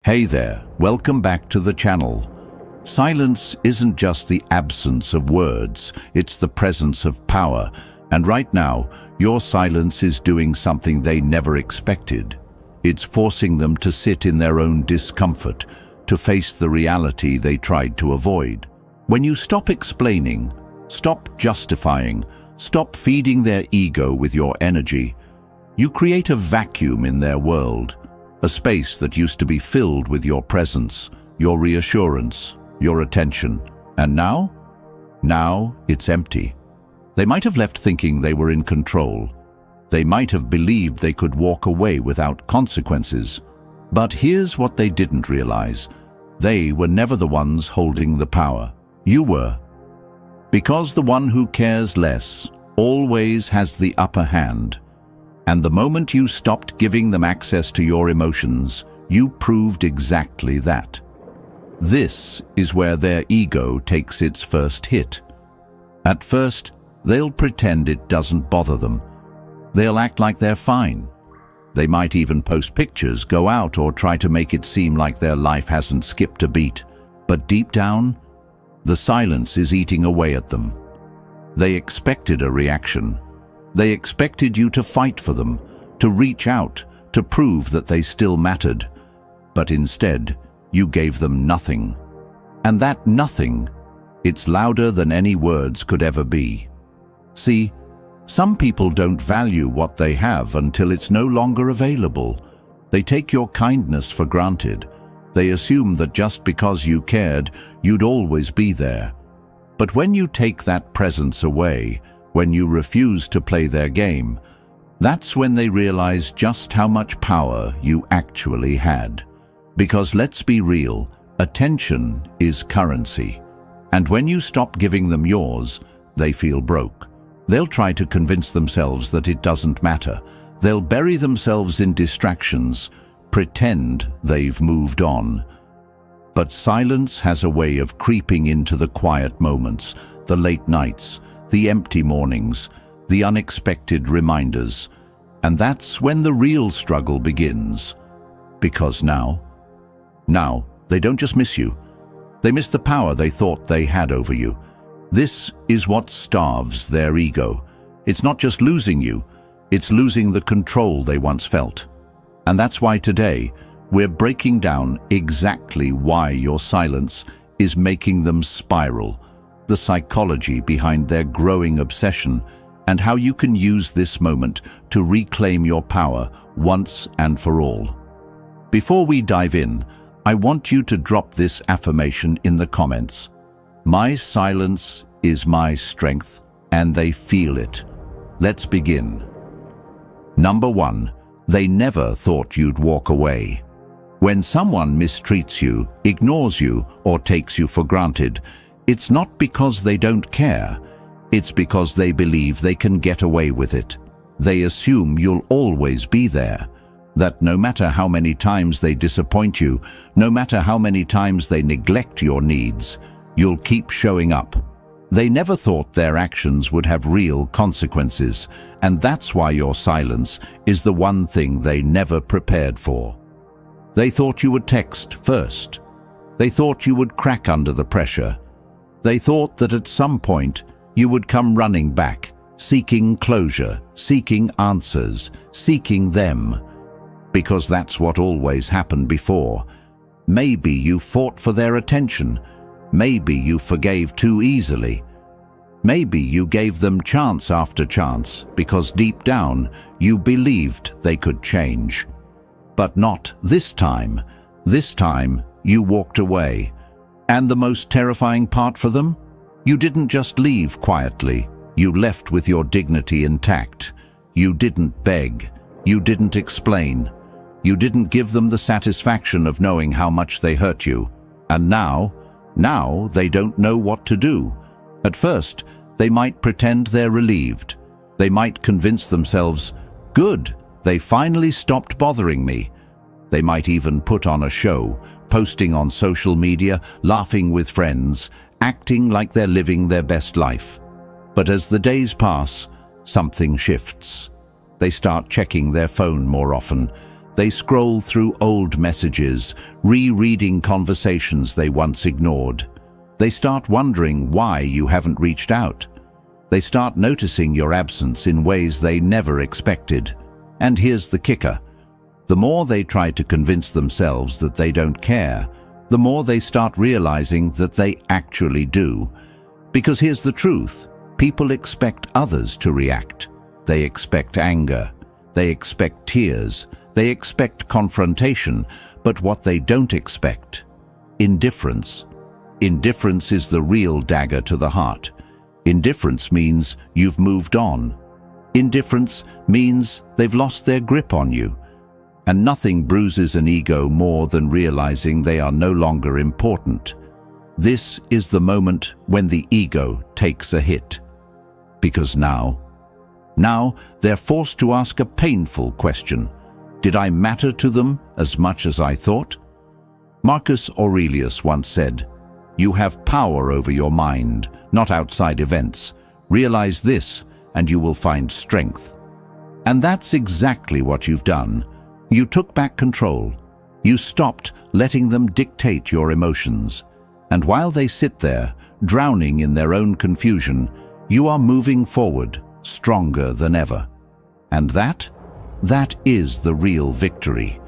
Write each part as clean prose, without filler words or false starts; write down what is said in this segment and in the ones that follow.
Hey there, welcome back to the channel. Silence isn't just the absence of words, it's the presence of power. And right now, your silence is doing something they never expected. It's forcing them to sit in their own discomfort, to face the reality they tried to avoid. When you stop explaining, stop justifying, stop feeding their ego with your energy, you create a vacuum in their world, a space that used to be filled with your presence, your reassurance, your attention. And now? Now it's empty. They might have left thinking they were in control. They might have believed they could walk away without consequences. But here's what they didn't realize. They were never the ones holding the power. You were. Because the one who cares less always has the upper hand. And the moment you stopped giving them access to your emotions, you proved exactly that. This is where their ego takes its first hit. At first, they'll pretend it doesn't bother them. They'll act like they're fine. They might even post pictures, go out, or try to make it seem like their life hasn't skipped a beat. But deep down, the silence is eating away at them. They expected a reaction. They expected you to fight for them, to reach out, to prove that they still mattered. But instead, you gave them nothing. And that nothing, it's louder than any words could ever be. See, some people don't value what they have until it's no longer available. They take your kindness for granted. They assume that just because you cared, you'd always be there. But when you take that presence away, when you refuse to play their game, that's when they realize just how much power you actually had. Because let's be real, attention is currency. And when you stop giving them yours, they feel broke. They'll try to convince themselves that it doesn't matter. They'll bury themselves in distractions, pretend they've moved on. But silence has a way of creeping into the quiet moments, the late nights, the empty mornings, the unexpected reminders. And that's when the real struggle begins. Because now, they don't just miss you. They miss the power they thought they had over you. This is what starves their ego. It's not just losing you, it's losing the control they once felt. And that's why today, we're breaking down exactly why your silence is making them spiral, the psychology behind their growing obsession, and how you can use this moment to reclaim your power once and for all. Before we dive in, I want you to drop this affirmation in the comments. My silence is my strength, and they feel it. Let's begin. Number 1, they never thought you'd walk away. When someone mistreats you, ignores you, or takes you for granted, it's not because they don't care. It's because they believe they can get away with it. They assume you'll always be there. That no matter how many times they disappoint you, no matter how many times they neglect your needs, you'll keep showing up. They never thought their actions would have real consequences, and that's why your silence is the one thing they never prepared for. They thought you would text first. They thought you would crack under the pressure. They thought that at some point you would come running back, seeking closure, seeking answers, seeking them. Because that's what always happened before. Maybe you fought for their attention. Maybe you forgave too easily. Maybe you gave them chance after chance because deep down you believed they could change. But not this time. This time you walked away. And the most terrifying part for them? You didn't just leave quietly. You left with your dignity intact. You didn't beg. You didn't explain. You didn't give them the satisfaction of knowing how much they hurt you. And now they don't know what to do. At first, they might pretend they're relieved. They might convince themselves, good, they finally stopped bothering me. They might even put on a show, posting on social media, laughing with friends, acting like they're living their best life. But as the days pass, something shifts. They start checking their phone more often. They scroll through old messages, rereading conversations they once ignored. They start wondering why you haven't reached out. They start noticing your absence in ways they never expected. And here's the kicker. The more they try to convince themselves that they don't care, the more they start realizing that they actually do. Because here's the truth. People expect others to react. They expect anger. They expect tears. They expect confrontation. But what they don't expect? Indifference. Indifference is the real dagger to the heart. Indifference means you've moved on. Indifference means they've lost their grip on you. And nothing bruises an ego more than realizing they are no longer important. This is the moment when the ego takes a hit. Because now they're forced to ask a painful question. Did I matter to them as much as I thought? Marcus Aurelius once said, "You have power over your mind, not outside events. Realize this, and you will find strength." And that's exactly what you've done. You took back control. You stopped letting them dictate your emotions. And while they sit there, drowning in their own confusion, you are moving forward, stronger than ever. And that is the real victory.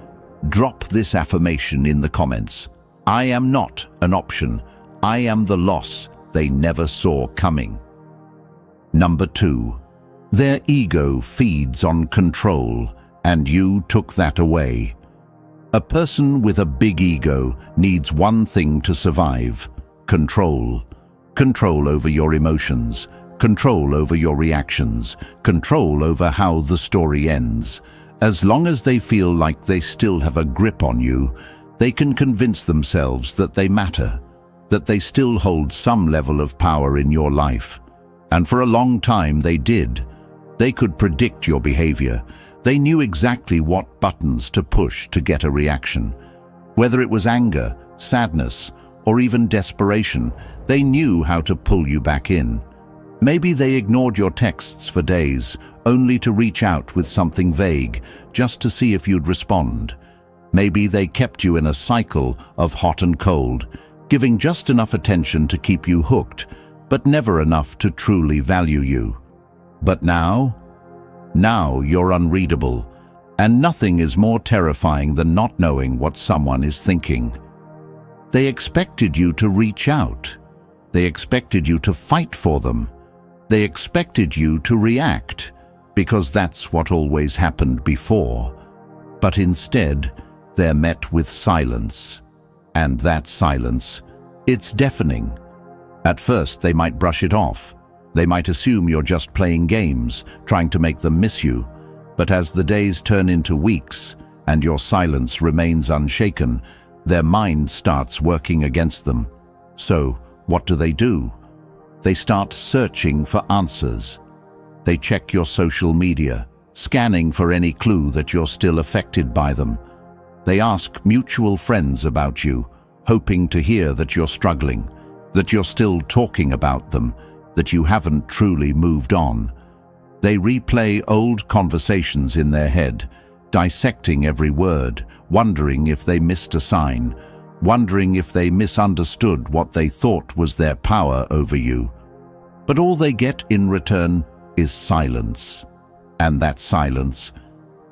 Drop this affirmation in the comments. I am not an option. I am the loss they never saw coming. Number 2. Their ego feeds on control, and you took that away. A person with a big ego needs one thing to survive: control. Control over your emotions, control over your reactions, control over how the story ends. As long as they feel like they still have a grip on you, they can convince themselves that they matter, that they still hold some level of power in your life. And for a long time they did. They could predict your behavior. They knew exactly what buttons to push to get a reaction. Whether it was anger, sadness, or even desperation, they knew how to pull you back in. Maybe they ignored your texts for days, only to reach out with something vague, just to see if you'd respond. Maybe they kept you in a cycle of hot and cold, giving just enough attention to keep you hooked, but never enough to truly value you. But now you're unreadable, and nothing is more terrifying than not knowing what someone is thinking. They expected you to reach out. They expected you to fight for them. They expected you to react, because that's what always happened before. But instead, they're met with silence. And that silence, it's deafening. At first, they might brush it off. They might assume you're just playing games, trying to make them miss you. But as the days turn into weeks, and your silence remains unshaken, their mind starts working against them. So, what do? They start searching for answers. They check your social media, scanning for any clue that you're still affected by them. They ask mutual friends about you, hoping to hear that you're struggling, that you're still talking about them, that you haven't truly moved on. They replay old conversations in their head, dissecting every word, wondering if they missed a sign, wondering if they misunderstood what they thought was their power over you. But all they get in return is silence. And that silence,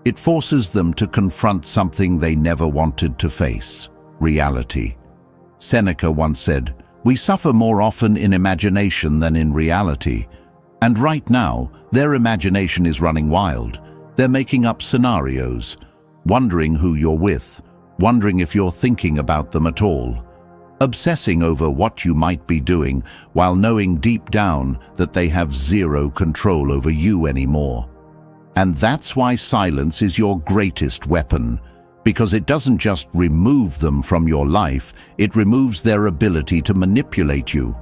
it forces them to confront something they never wanted to face: reality. Seneca once said, "We suffer more often in imagination than in reality." And right now, their imagination is running wild. They're making up scenarios, wondering who you're with, wondering if you're thinking about them at all, obsessing over what you might be doing while knowing deep down that they have zero control over you anymore. And that's why silence is your greatest weapon, because it doesn't just remove them from your life, it removes their ability to manipulate you.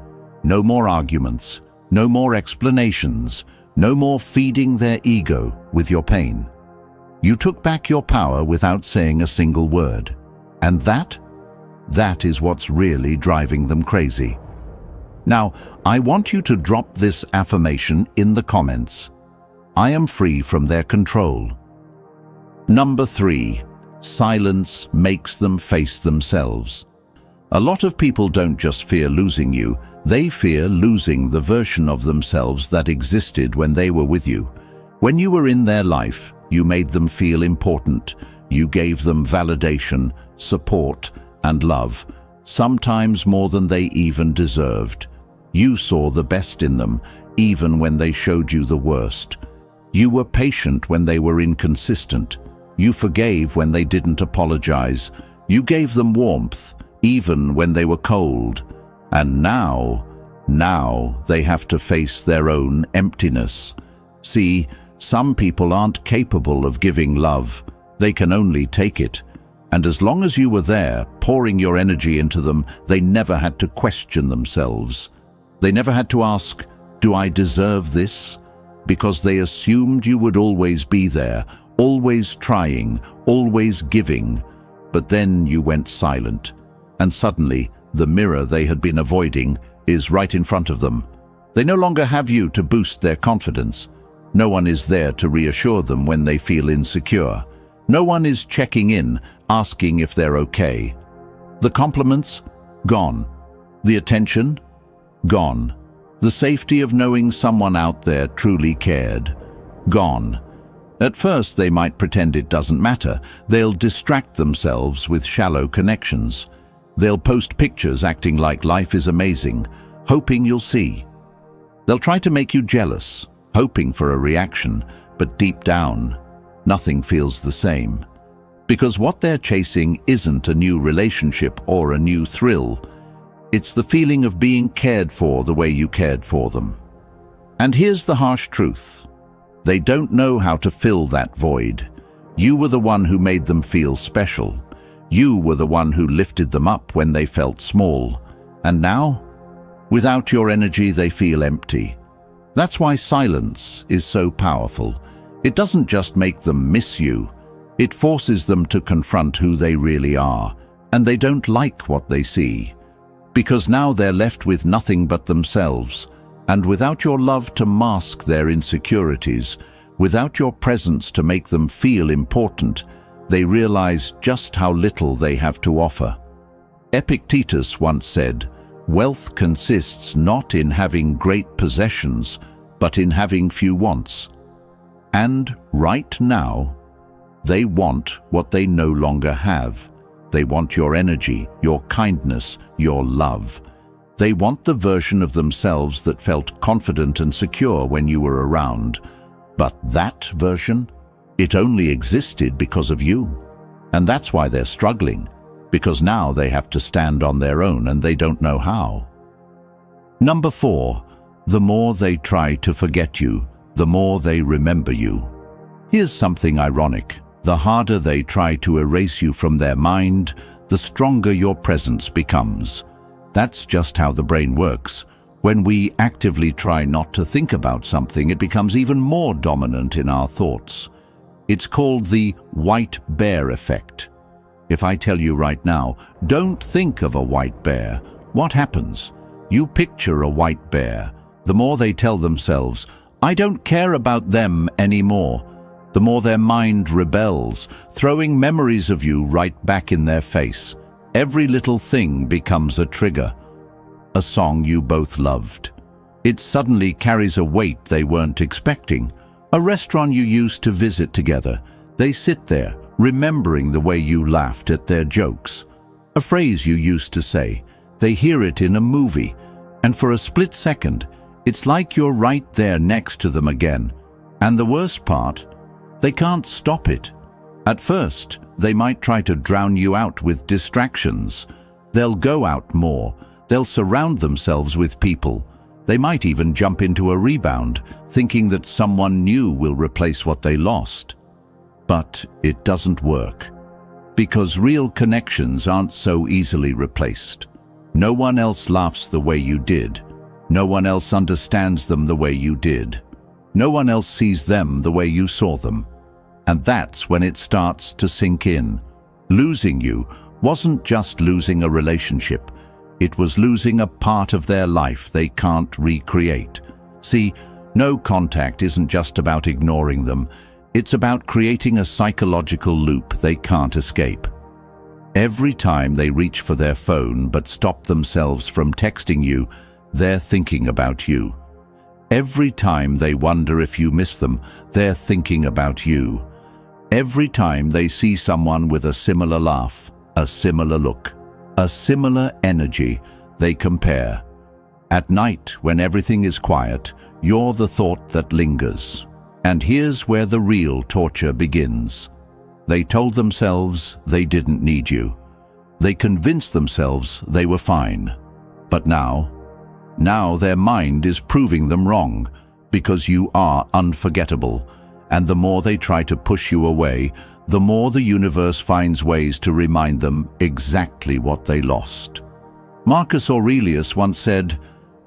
No more arguments, no more explanations, no more feeding their ego with your pain. You took back your power without saying a single word. And that is what's really driving them crazy. Now, I want you to drop this affirmation in the comments. I am free from their control. Number 3. Silence makes them face themselves. A lot of people don't just fear losing you, they fear losing the version of themselves that existed when they were with you. When you were in their life, you made them feel important. You gave them validation, support, and love, sometimes more than they even deserved. You saw the best in them, even when they showed you the worst. You were patient when they were inconsistent. You forgave when they didn't apologize. You gave them warmth, even when they were cold. And now they have to face their own emptiness. See, some people aren't capable of giving love. They can only take it. And as long as you were there, pouring your energy into them, they never had to question themselves. They never had to ask, "Do I deserve this?" Because they assumed you would always be there, always trying, always giving. But then you went silent, and suddenly the mirror they had been avoiding is right in front of them. They no longer have you to boost their confidence. No one is there to reassure them when they feel insecure. No one is checking in, asking if they're okay. The compliments? Gone. The attention? Gone. The safety of knowing someone out there truly cared? Gone. At first they might pretend it doesn't matter. They'll distract themselves with shallow connections. They'll post pictures acting like life is amazing, hoping you'll see. They'll try to make you jealous, hoping for a reaction, but deep down, nothing feels the same. Because what they're chasing isn't a new relationship or a new thrill. It's the feeling of being cared for the way you cared for them. And here's the harsh truth. They don't know how to fill that void. You were the one who made them feel special. You were the one who lifted them up when they felt small. And now, without your energy, they feel empty. That's why silence is so powerful. It doesn't just make them miss you. It forces them to confront who they really are, and they don't like what they see. Because now they're left with nothing but themselves, and without your love to mask their insecurities, without your presence to make them feel important, they realize just how little they have to offer. Epictetus once said, "Wealth consists not in having great possessions, but in having few wants." And right now, they want what they no longer have. They want your energy, your kindness, your love. They want the version of themselves that felt confident and secure when you were around. But that version, it only existed because of you. And that's why they're struggling, because now they have to stand on their own and they don't know how. Number 4, the more they try to forget you, the more they remember you. Here's something ironic. The harder they try to erase you from their mind, the stronger your presence becomes. That's just how the brain works. When we actively try not to think about something, it becomes even more dominant in our thoughts. It's called the white bear effect. If I tell you right now, don't think of a white bear, what happens? You picture a white bear. The more they tell themselves, "I don't care about them anymore," the more their mind rebels, throwing memories of you right back in their face. Every little thing becomes a trigger. A song you both loved. It suddenly carries a weight they weren't expecting. A restaurant you used to visit together. They sit there, remembering the way you laughed at their jokes. A phrase you used to say. They hear it in a movie, and for a split second, it's like you're right there next to them again. And the worst part, they can't stop it. At first, they might try to drown you out with distractions. They'll go out more. They'll surround themselves with people. They might even jump into a rebound, thinking that someone new will replace what they lost. But it doesn't work. Because real connections aren't so easily replaced. No one else laughs the way you did. No one else understands them the way you did. No one else sees them the way you saw them. And that's when it starts to sink in. Losing you wasn't just losing a relationship. It was losing a part of their life they can't recreate. See, no contact isn't just about ignoring them. It's about creating a psychological loop they can't escape. Every time they reach for their phone but stop themselves from texting you, they're thinking about you. Every time they wonder if you miss them, they're thinking about you. Every time they see someone with a similar laugh, a similar look, a similar energy, they compare. At night, when everything is quiet, you're the thought that lingers. And here's where the real torture begins. They told themselves they didn't need you. They convinced themselves they were fine. But now their mind is proving them wrong, because you are unforgettable. And the more they try to push you away, the more the universe finds ways to remind them exactly what they lost. Marcus Aurelius once said,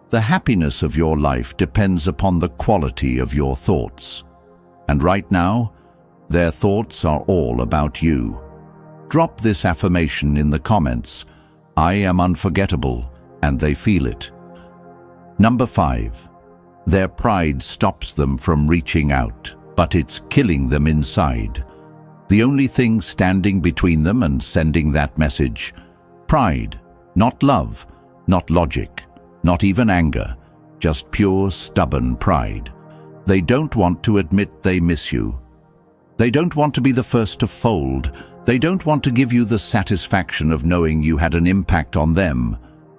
"The happiness of your life depends upon the quality of your thoughts." And right now, their thoughts are all about you. Drop this affirmation in the comments. I am unforgettable, and they feel it. Number 5. Their pride stops them from reaching out, but it's killing them inside. The only thing standing between them and sending that message: pride, not love, not logic, not even anger, just pure stubborn pride. They don't want to admit they miss you. They don't want to be the first to fold. They don't want to give you the satisfaction of knowing you had an impact on them.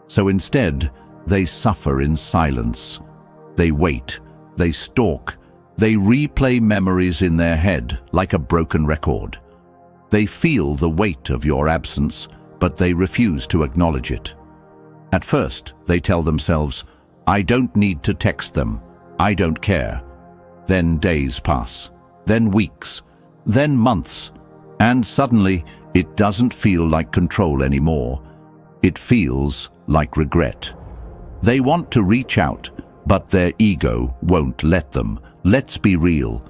So instead, they suffer in silence. They wait, they stalk, they replay memories in their head like a broken record. They feel the weight of your absence, but they refuse to acknowledge it. At first, they tell themselves, "I don't need to text them. I don't care." Then days pass, then weeks, then months, and suddenly it doesn't feel like control anymore. It feels like regret. They want to reach out, but their ego won't let them. Let's be real.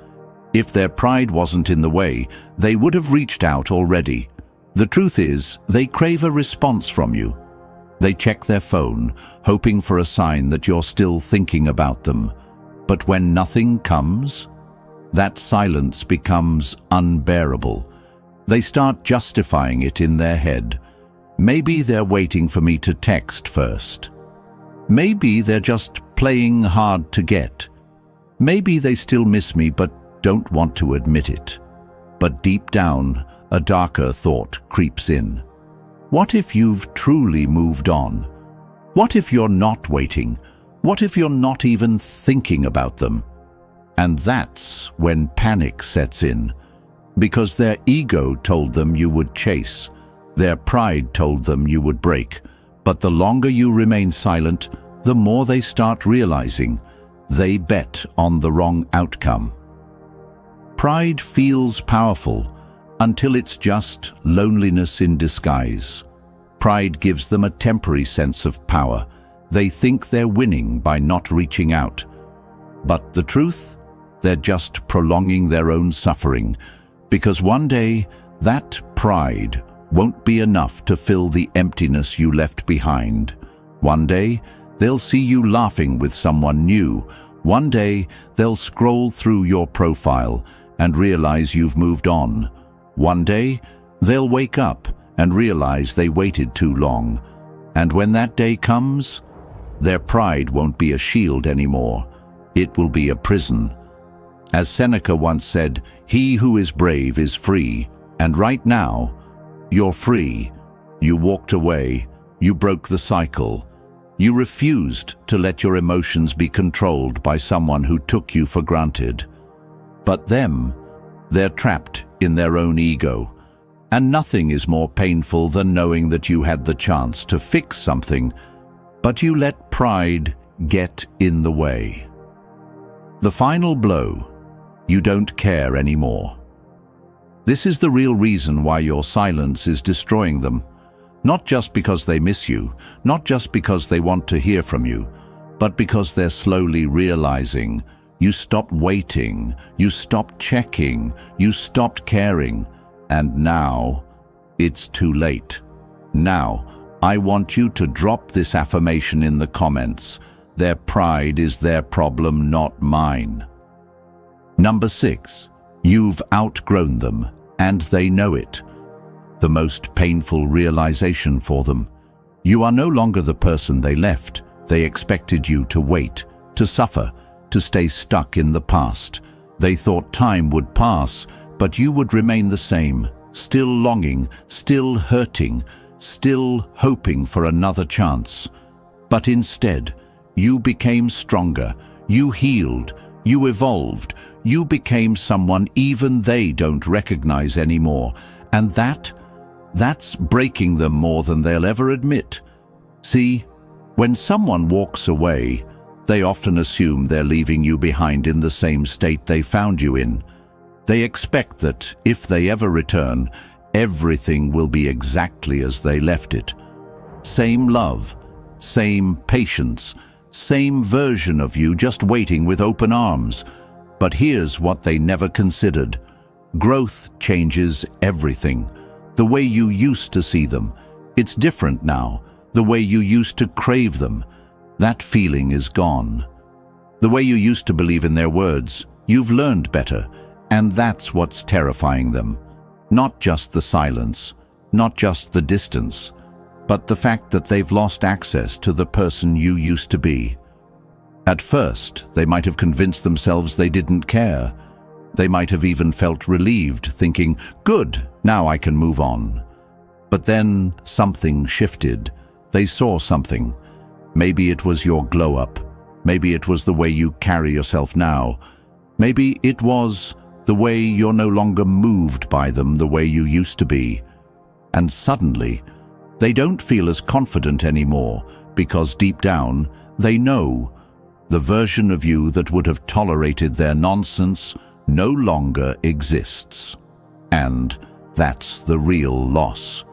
If their pride wasn't in the way, they would have reached out already. The truth is, they crave a response from you. They check their phone, hoping for a sign that you're still thinking about them. But when nothing comes, that silence becomes unbearable. They start justifying it in their head. Maybe they're waiting for me to text first. Maybe they're just playing hard to get. Maybe they still miss me but don't want to admit it. But deep down, a darker thought creeps in. What if you've truly moved on? What if you're not waiting? What if you're not even thinking about them? And that's when panic sets in. Because their ego told them you would chase. Their pride told them you would break. But the longer you remain silent, the more they start realizing they bet on the wrong outcome. Pride feels powerful until it's just loneliness in disguise. Pride gives them a temporary sense of power. They think they're winning by not reaching out. But the truth? They're just prolonging their own suffering, because one day that pride won't be enough to fill the emptiness you left behind. One day, they'll see you laughing with someone new. One day, they'll scroll through your profile and realize you've moved on. One day, they'll wake up and realize they waited too long. And when that day comes, their pride won't be a shield anymore. It will be a prison. As Seneca once said, "He who is brave is free." And right now, you're free. You walked away. You broke the cycle. You refused to let your emotions be controlled by someone who took you for granted. But them, they're trapped in their own ego. And nothing is more painful than knowing that you had the chance to fix something, but you let pride get in the way. The final blow: you don't care anymore. This is the real reason why your silence is destroying them. Not just because they miss you, not just because they want to hear from you, but because they're slowly realizing you stopped waiting, you stopped checking, you stopped caring, and now it's too late. Now, I want you to drop this affirmation in the comments. Their pride is their problem, not mine. Number 6. You've outgrown them, and they know it. The most painful realization for them. You are no longer the person they left. They expected you to wait, to suffer, to stay stuck in the past. They thought time would pass, but you would remain the same, still longing, still hurting, still hoping for another chance. But instead, you became stronger, you healed, you evolved, you became someone even they don't recognize anymore. And that's breaking them more than they'll ever admit. See, when someone walks away, they often assume they're leaving you behind in the same state they found you in. They expect that, if they ever return, everything will be exactly as they left it. Same love, same patience, same version of you just waiting with open arms. But here's what they never considered. Growth changes everything. The way you used to see them, it's different now. The way you used to crave them, that feeling is gone. The way you used to believe in their words, you've learned better, and that's what's terrifying them. Not just the silence, not just the distance, but the fact that they've lost access to the person you used to be. At first, they might have convinced themselves they didn't care. They might have even felt relieved, thinking, "Good, now I can move on." But then something shifted. They saw something. Maybe it was your glow-up. Maybe it was the way you carry yourself now. Maybe it was the way you're no longer moved by them the way you used to be. And suddenly, they don't feel as confident anymore because deep down, they know the version of you that would have tolerated their nonsense no longer exists. And that's the real loss.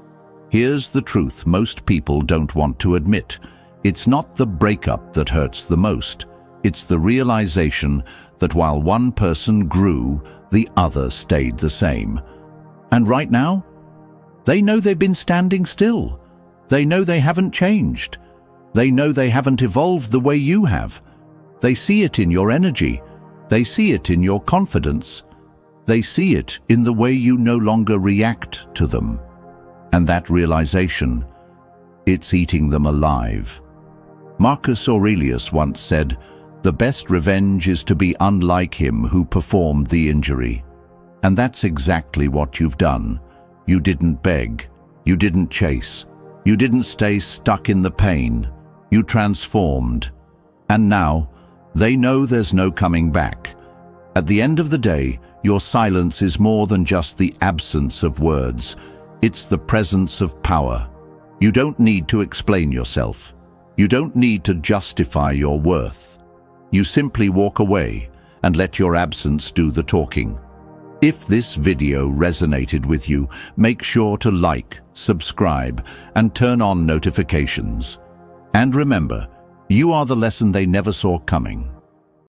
Here's the truth most people don't want to admit. It's not the breakup that hurts the most. It's the realization that while one person grew, the other stayed the same. And right now, they know they've been standing still. They know they haven't changed. They know they haven't evolved the way you have. They see it in your energy. They see it in your confidence. They see it in the way you no longer react to them. And that realization, it's eating them alive. Marcus Aurelius once said, "The best revenge is to be unlike him who performed the injury." And that's exactly what you've done. You didn't beg. You didn't chase. You didn't stay stuck in the pain. You transformed. And now, they know there's no coming back. At the end of the day, your silence is more than just the absence of words. It's the presence of power. You don't need to explain yourself. You don't need to justify your worth. You simply walk away and let your absence do the talking. If this video resonated with you, make sure to like, subscribe, and turn on notifications. And remember, you are the lesson they never saw coming.